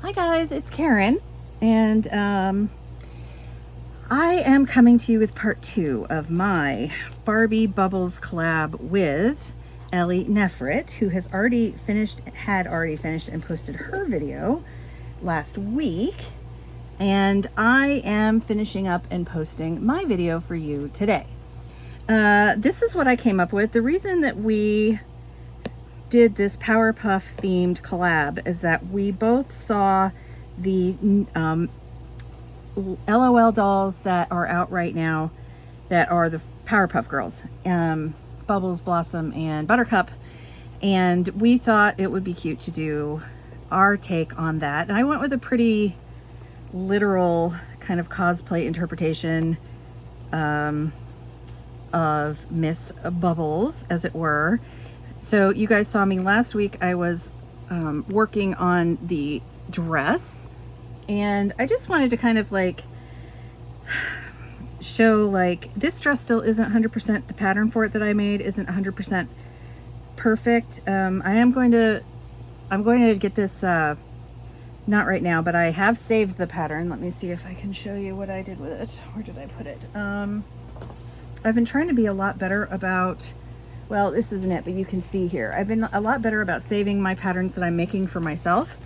Hi guys, it's Karen, and I am coming to you with part 2 of my Barbie Bubbles collab with Ellie Nefrit, who had already finished and posted her video last week, and I am finishing up and posting my video for you today. This is what I came up with. The reason that we did this Powerpuff themed collab is that we both saw the LOL dolls that are out right now that are the Powerpuff Girls, Bubbles, Blossom, and Buttercup, and we thought it would be cute to do our take on that. And I went with a pretty literal kind of cosplay interpretation of Miss Bubbles, as it were. So you guys saw me last week. I was working on the dress, and I just wanted to kind of like show, like, this dress still isn't 100%, the pattern for it that I made isn't 100% perfect. I'm going to get this, not right now, but I have saved the pattern. Let me see if I can show you what I did with it. Where did I put it? I've been trying to be a lot better about, well, this isn't it, but you can see here, I've been a lot better about saving my patterns that I'm making for myself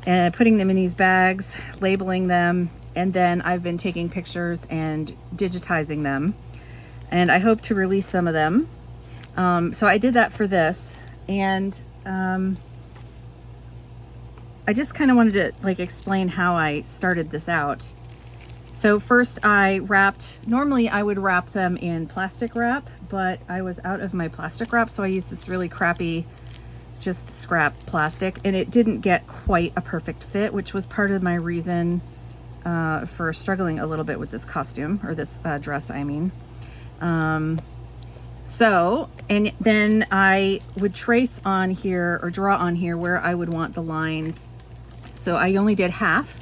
and putting them in these bags, labeling them, and then I've been taking pictures and digitizing them, and I hope to release some of them. So I did that for this, and I just kind of wanted to like explain how I started this out. So first I wrapped, normally I would wrap them in plastic wrap, but I was out of my plastic wrap, so I used this really crappy, just scrap plastic, and it didn't get quite a perfect fit, which was part of my reason for struggling a little bit with this costume, or this dress, I mean. So, and then I would trace on here, or draw on here, where I would want the lines. So I only did half.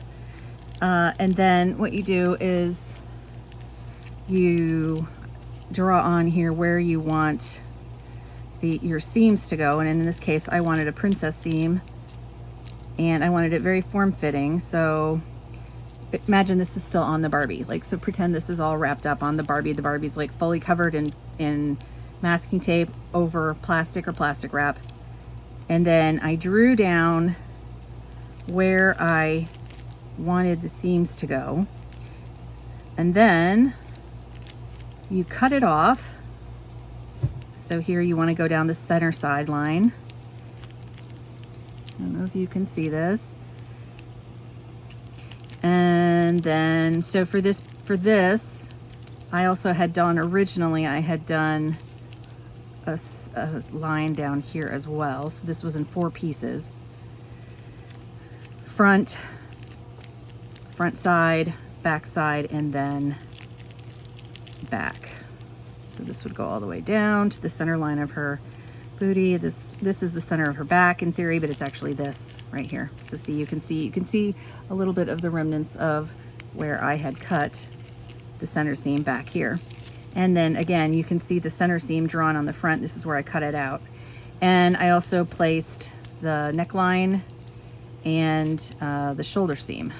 And then what you do is you draw on here where you want your seams to go. And in this case, I wanted a princess seam, and I wanted it very form-fitting. So imagine this is still on the Barbie. Like, so pretend this is all wrapped up on the Barbie. The Barbie's like fully covered in masking tape over plastic or plastic wrap. And then I drew down where I wanted the seams to go, and then you cut it off. So here you want to go down the center side line. I don't know if you can see this. And then, so for this I also had done, originally I had done a line down here as well. So this was in 4 pieces: front side, back side, and then back. So this would go all the way down to the center line of her booty. This is the center of her back in theory, but it's actually this right here. So see, you can see a little bit of the remnants of where I had cut the center seam back here. And then again, you can see the center seam drawn on the front. This is where I cut it out. And I also placed the neckline and the shoulder seam,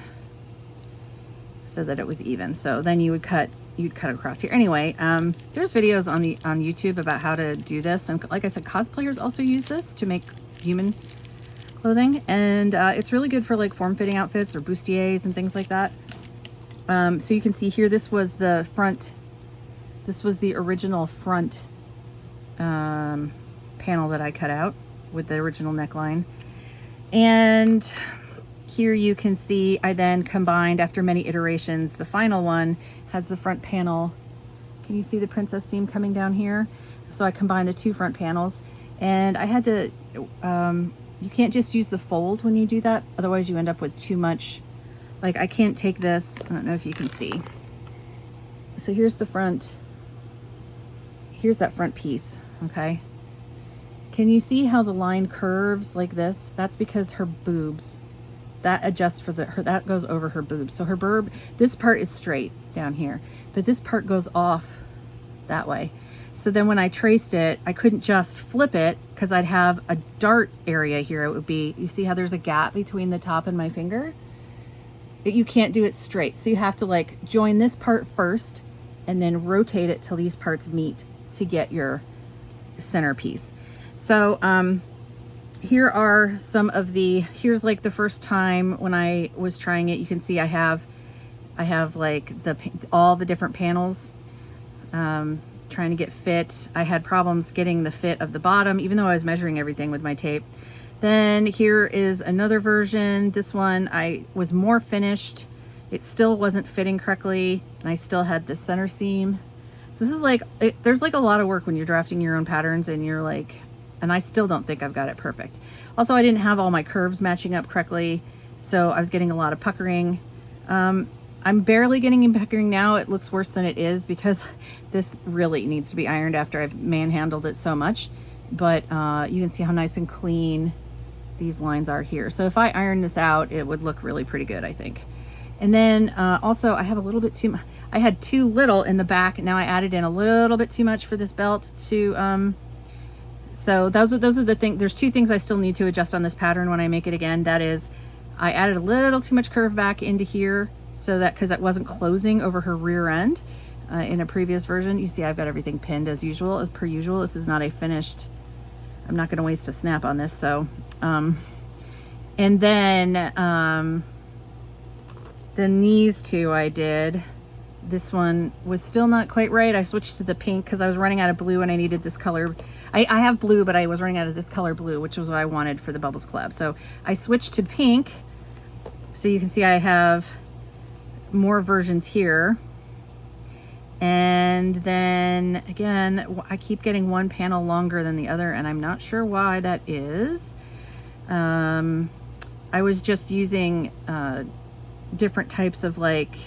so that it was even. So then you'd cut across here. Anyway, there's videos on YouTube about how to do this, and like I said, cosplayers also use this to make human clothing, and it's really good for like form-fitting outfits or bustiers and things like that. So you can see here, this was the front, this was the original front panel that I cut out with the original neckline. And here you can see I then combined, after many iterations, the final one has the front panel. Can you see the princess seam coming down here? So I combined the 2 front panels, and I had to, you can't just use the fold when you do that, otherwise you end up with too much. Like, I can't take this, I don't know if you can see. So here's the front, here's that front piece, okay? Can you see how the line curves like this? That's because her boobs, that adjusts for that goes over her boobs. So her this part is straight down here, but this part goes off that way. So then when I traced it, I couldn't just flip it because I'd have a dart area here. It would be, you see how there's a gap between the top and my finger? You can't do it straight. So you have to like join this part first and then rotate it till these parts meet to get your centerpiece. So here are some of the, here's like the first time when I was trying it. You can see I have like all the different panels trying to get fit. I had problems getting the fit of the bottom, even though I was measuring everything with my tape. Then here is another version. This one I was more finished. It still wasn't fitting correctly, and I still had the center seam. So this is like, there's like a lot of work when you're drafting your own patterns, and you're like, and I still don't think I've got it perfect. Also, I didn't have all my curves matching up correctly, so I was getting a lot of puckering. I'm barely getting in puckering now. It looks worse than it is because this really needs to be ironed after I've manhandled it so much. But you can see how nice and clean these lines are here. So if I iron this out, it would look really pretty good, I think. And then also I have a little bit too, I had too little in the back. Now I added in a little bit too much for this belt to, so those are the things. There's two things I still need to adjust on this pattern when I make it again. That is, I added a little too much curve back into here, so that, because it wasn't closing over her rear end in a previous version. You see I've got everything pinned as usual, as per usual. This is not a finished, I'm not going to waste a snap on this. So and then these two I did. This one was still not quite right. I switched to the pink because I was running out of blue and I needed this color. I have blue, but I was running out of this color blue, which was what I wanted for the Bubbles collab. So I switched to pink. So you can see I have more versions here. And then again, I keep getting one panel longer than the other, and I'm not sure why that is. I was just using different types of like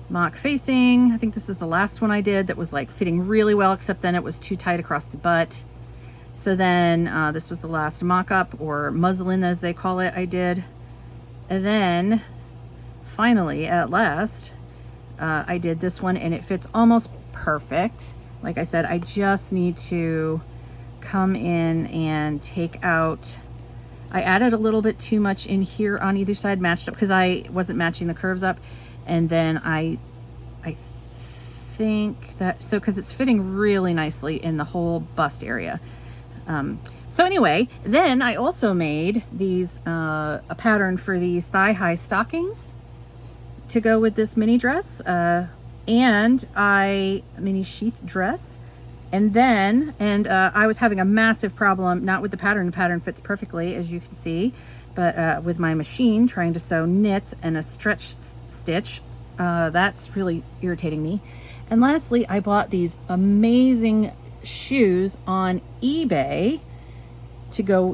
mock facing. I think this is the last one I did that was like fitting really well, except then it was too tight across the butt. So then this was the last mock-up, or muslin as they call it, I did. And then finally, at last, I did this one, and it fits almost perfect. Like I said, I just need to come in and take out, I added a little bit too much in here on either side, matched up because I wasn't matching the curves up. And then I think that, so because it's fitting really nicely in the whole bust area. So anyway, then I also made these, a pattern for these thigh-high stockings to go with this mini dress, and mini sheath dress. And then, I was having a massive problem, not with the pattern fits perfectly, as you can see, but with my machine trying to sew knits and a stretch stitch. That's really irritating me. And lastly, I bought these amazing shoes on eBay to go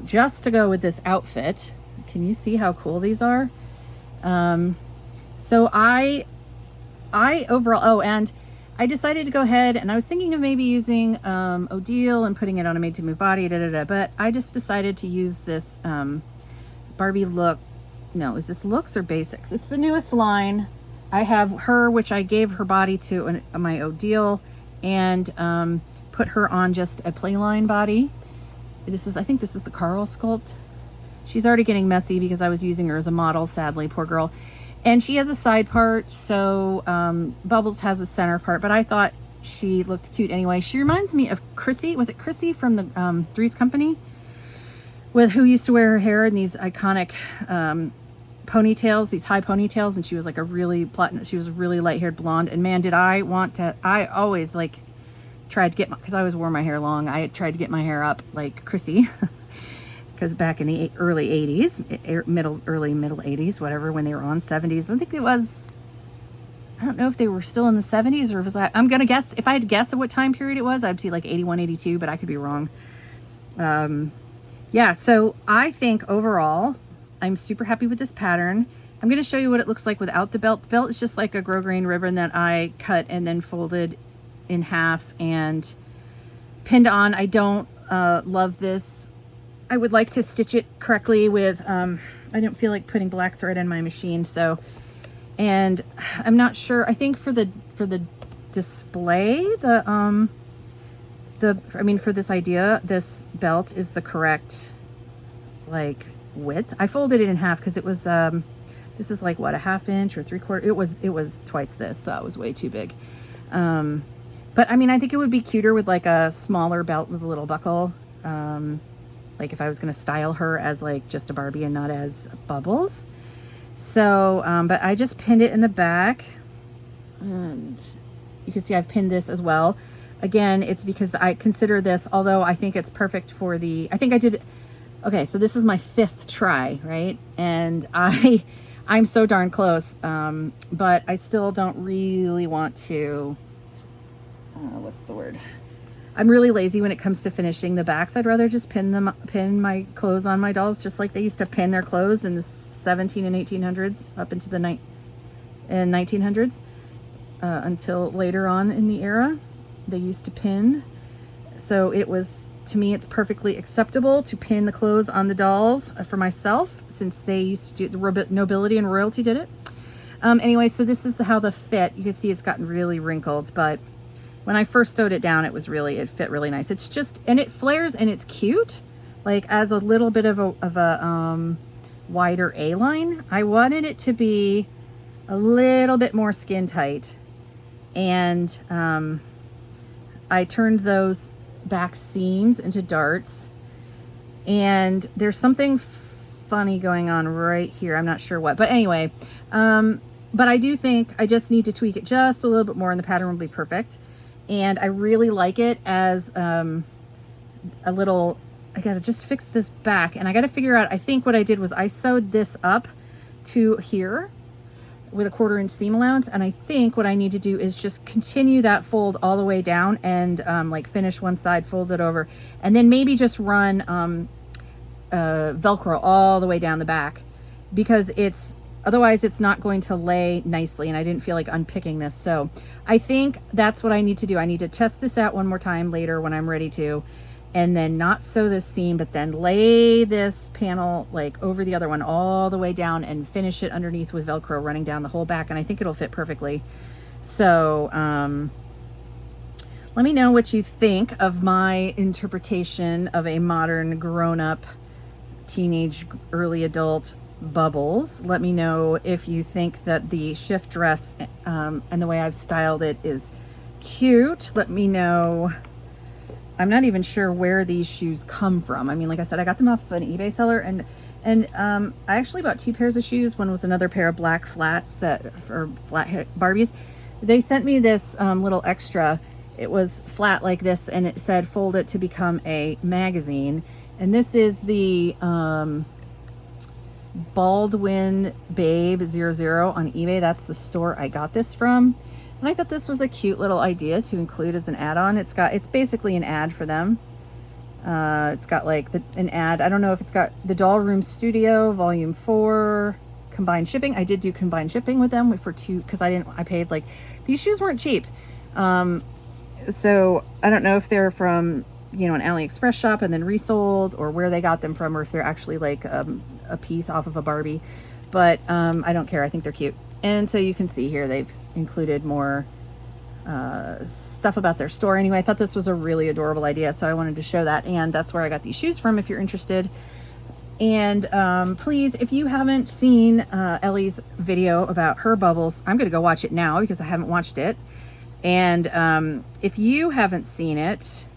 with this outfit. Can you see how cool these are? So I overall, oh, and I decided to go ahead, and I was thinking of maybe using Odile and putting it on a made to move body, but I just decided to use this Barbie look. No, is this looks or basics? It's the newest line. I have her, which I gave her body to my Odile, and put her on just a playline body. I think this is the Carl sculpt. She's already getting messy because I was using her as a model, sadly, poor girl. And she has a side part, so Bubbles has a center part, but I thought she looked cute anyway. She reminds me of Chrissy. Was it Chrissy from the Three's Company? Who used to wear her hair in these iconic ponytails, these high ponytails, and she was like she was a really light-haired blonde. And man, did I always like tried to get because I always wore my hair long. I tried to get my hair up like Chrissy. Because back in the early 80s, early middle 80s, whatever, when they were on 70s, I think it was, I don't know if they were still in the 70s or if it was, I'm going to guess, if I had to guess at what time period it was, I'd be like 81, 82, but I could be wrong. Yeah, so I think overall, I'm super happy with this pattern. I'm going to show you what it looks like without the belt. The belt is just like a grosgrain ribbon that I cut and then folded in half and pinned on. I don't love this. I would like to stitch it correctly with, I don't feel like putting black thread in my machine. So, and I'm not sure, I think for the display, I mean, for this idea, this belt is the correct like width. I folded it in half because it was this is like what, a 1/2 inch or 3/4. It was twice this, so it was way too big. But I mean, I think it would be cuter with like a smaller belt with a little buckle. Like if I was going to style her as like just a Barbie and not as Bubbles. So, but I just pinned it in the back, and you can see I've pinned this as well. Again, it's because I consider this, although I think it's perfect for I think I did, okay, so this is my 5th try, right? And I'm so darn close, but I still don't really want to, what's the word? I'm really lazy when it comes to finishing the backs. I'd rather just pin my clothes on my dolls, just like they used to pin their clothes in the 17 and 1800s up into the 1900s, until later on in the era, they used to pin. So it was, to me, it's perfectly acceptable to pin the clothes on the dolls for myself, since they used to do, the nobility and royalty did it. Anyway, so this is how the fit, you can see it's gotten really wrinkled, but when I first sewed it down, it fit really nice. It's just, and it flares and it's cute, like as a little bit of a wider A-line. I wanted it to be a little bit more skin tight, and I turned those back seams into darts, and there's something funny going on right here. I'm not sure what, but anyway, but I do think I just need to tweak it just a little bit more and the pattern will be perfect. And I really like it as a little, I gotta just fix this back, and I gotta figure out, I think what I did was I sewed this up to here with a 1/4 inch seam allowance, and I think what I need to do is just continue that fold all the way down and like finish one side, fold it over, and then maybe just run Velcro all the way down the back, because otherwise it's not going to lay nicely, and I didn't feel like unpicking this. So I think that's what I need to do. I need to test this out one more time later when I'm ready to, and then not sew this seam, but then lay this panel like over the other one all the way down and finish it underneath with Velcro running down the whole back, and I think it'll fit perfectly. So let me know what you think of my interpretation of a modern grown-up teenage early adult Bubbles. Let me know if you think that the shift dress and the way I've styled it is cute. Let me know. I'm not even sure where these shoes come from. I mean, like I said, I got them off of an eBay seller, and I actually bought 2 pairs of shoes. One was another pair of black flats for flat Barbies. They sent me this little extra. It was flat like this, and it said fold it to become a magazine. And this is the Baldwin Babe 00 on eBay. That's the store I got this from, and I thought this was a cute little idea to include as an add-on. It's basically an ad for them. It's got like an ad. I don't know if it's got the Doll Room Studio Volume 4 combined shipping. I did do combined shipping with them for 2, because I paid, like, these shoes weren't cheap. So I don't know if they're from, you know, an AliExpress shop and then resold, or where they got them from, or if they're actually like a piece off of a Barbie, but I don't care. I think they're cute. And so you can see here they've included more stuff about their store. Anyway, I thought this was a really adorable idea, so I wanted to show that, and that's where I got these shoes from if you're interested. And please, if you haven't seen Ellie's video about her Bubbles, I'm gonna go watch it now because I haven't watched it. And if you haven't seen it,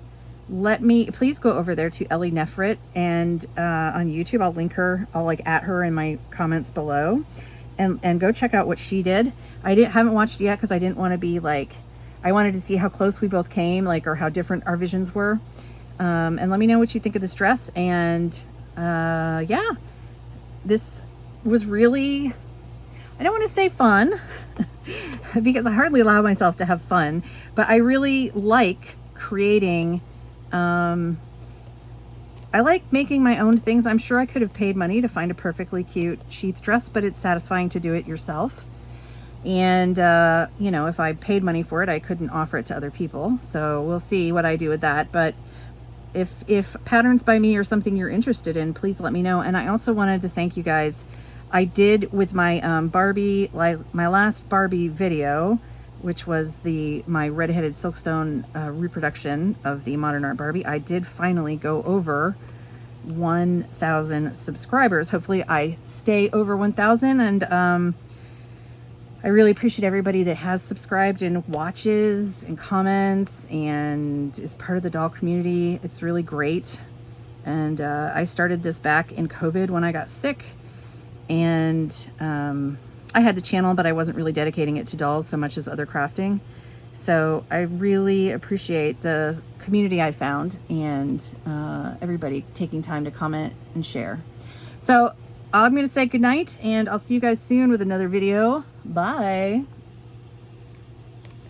please go over there to Ellie Nefrit, and on YouTube, I'll link her, I'll like at her in my comments below, and go check out what she did. Haven't watched it yet because I didn't want to be like, I wanted to see how close we both came, like, or how different our visions were. And let me know what you think of this dress. And yeah, this was really, I don't want to say fun because I hardly allow myself to have fun, but I really like creating, I like making my own things. I'm sure I could have paid money to find a perfectly cute sheath dress, but it's satisfying to do it yourself. And, you know, if I paid money for it, I couldn't offer it to other people. So we'll see what I do with that. But if patterns by me are something you're interested in, please let me know. And I also wanted to thank you guys. I did with my Barbie, like my last Barbie video, which was my redheaded silkstone reproduction of the Modern Art Barbie, I did finally go over 1,000 subscribers. Hopefully I stay over 1,000, and I really appreciate everybody that has subscribed and watches and comments and is part of the doll community. It's really great. And I started this back in COVID when I got sick, and I had the channel, but I wasn't really dedicating it to dolls so much as other crafting. So I really appreciate the community I found, and everybody taking time to comment and share. So I'm going to say goodnight, and I'll see you guys soon with another video. Bye.